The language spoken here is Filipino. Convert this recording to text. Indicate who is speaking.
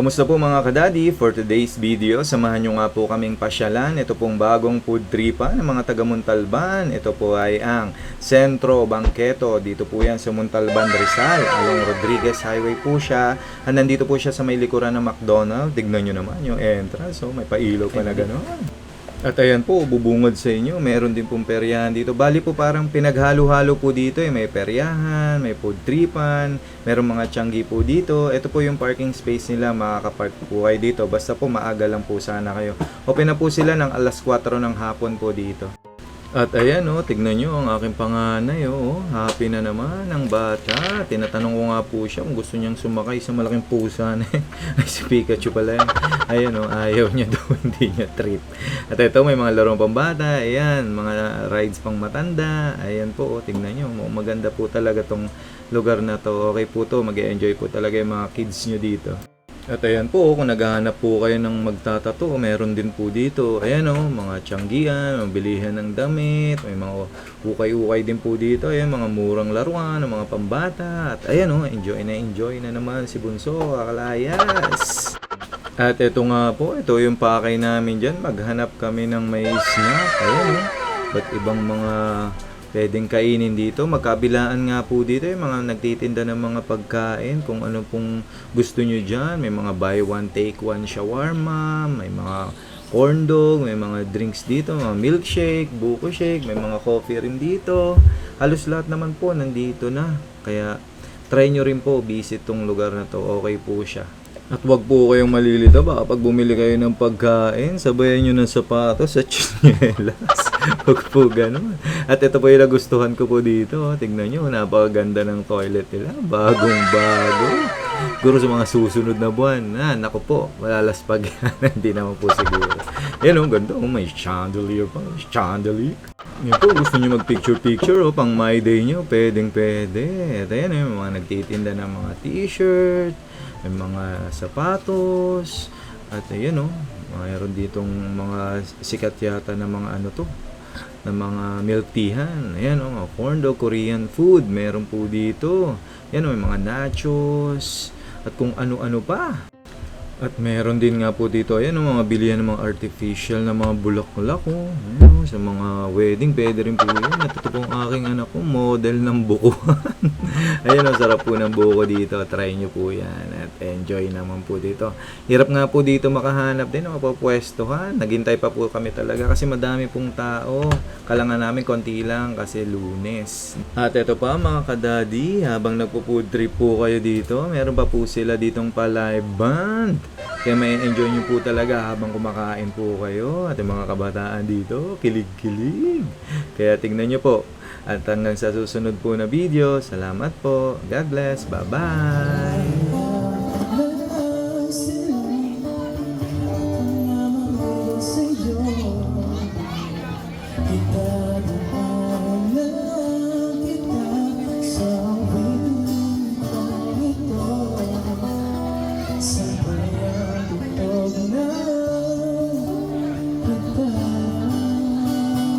Speaker 1: Kamusta po mga kadadi? For today's video, samahan nyo nga po kaming pasyalan. Ito pong bagong food tripa ng mga taga Montalban. Ito po ay ang Sentro Bangketo. Dito po yan sa Montalban, Rizal. Along Rodriguez Highway po siya. At nandito po siya sa may likuran ng McDonald's. Tignan nyo naman yung entrance. So, may pailaw pa na gano'n. At ayan po, bubungad sa inyo. Meron din pong peryahan dito. Bali po parang pinaghalo-halo po dito. May peryahan, may food tripan, meron mga tiyanggi po dito. Ito po yung parking space nila. Makakapark po kayo dito. Basta po maaga lang po sana kayo. Open na po sila ng alas 4 ng hapon po dito. At ayan tignan nyo ang aking panganay happy na naman ang bata. Tinatanong ko nga po siya kung gusto niyang sumakay sa malaking pusa na ay si Pikachu pala yan. Ayan ayaw niya daw, hindi niya trip. At ito may mga larong pambata, ayan, mga rides pang matanda. Ayan po, tingnan nyo, maganda po talaga tong lugar na to. Okay po to, mag-enjoy po talaga yung mga kids nyo dito. At ayan po, kung naghahanap po kayo ng magtatato, meron din po dito. Ayan mga tiyanggian, bilihan ng damit, may mga ukay-ukay din po dito. Ayan, mga murang laruan, mga pambata. At ayan enjoy na naman si Bunso, akalayas. At ito nga po, ito yung pakay namin dyan. Maghanap kami ng may snack. Ayan ba't ibang mga pwedeng kainin dito. Magkabilaan nga po dito yung mga nagtitinda ng mga pagkain. Kung ano pong gusto nyo dyan. May mga buy one take one shawarma. May mga corn dog. May mga drinks dito. Mga milkshake, buko shake. May mga coffee rin dito. Halos lahat naman po nandito na. Kaya try nyo rin po. Visit tong lugar na to. Okay po siya. At wag po kayong malilito. Baka pag bumili kayo ng pagkain, sabayan nyo ng sapatos at chinelas. Huwag po ganun. At ito po yung nagustuhan ko po dito. Tingnan nyo, napakaganda ng toilet nila. Bagong bago. Siguro sa mga susunod na buwan. Naku po, malalaspag yan. Hindi naman po siguro. Yan ganda. May chandelier pa. Chandelier. Yan po, gusto nyo mag-picture-picture pang my day nyo. Pwedeng-pwede. At ayan yung mga nagtitinda ng mga t-shirt. May mga sapatos. At ayan mayroon ditong mga sikat yata na mga na mga milk teahan. Ayan mga corn dog, Korean food. Meron po dito. Ayan may mga nachos. At kung ano-ano pa. At meron din nga po dito, ayan mga bilihan ng mga artificial na mga bulaklak ayan, sa mga wedding, pwede rin po yun. At ito po ang aking anak ko, model ng buko. Ayan sarap po ng buko dito. Try nyo po yan at enjoy naman po dito. Hirap nga po dito makahanap din ng mapapwestohan. Naghintay pa po kami talaga kasi madami pong tao. Kalangan namin konti lang kasi Lunes. At ito pa mga kadadi, habang nagpo-food trip po kayo dito, meron pa po sila ditong pa-live band. Kaya may enjoy nyo po talaga habang kumakain po kayo. At yung mga kabataan dito, kilig-kilig. Kaya tingnan nyo po. At hanggang sa susunod po na video, salamat po. God bless. Bye-bye.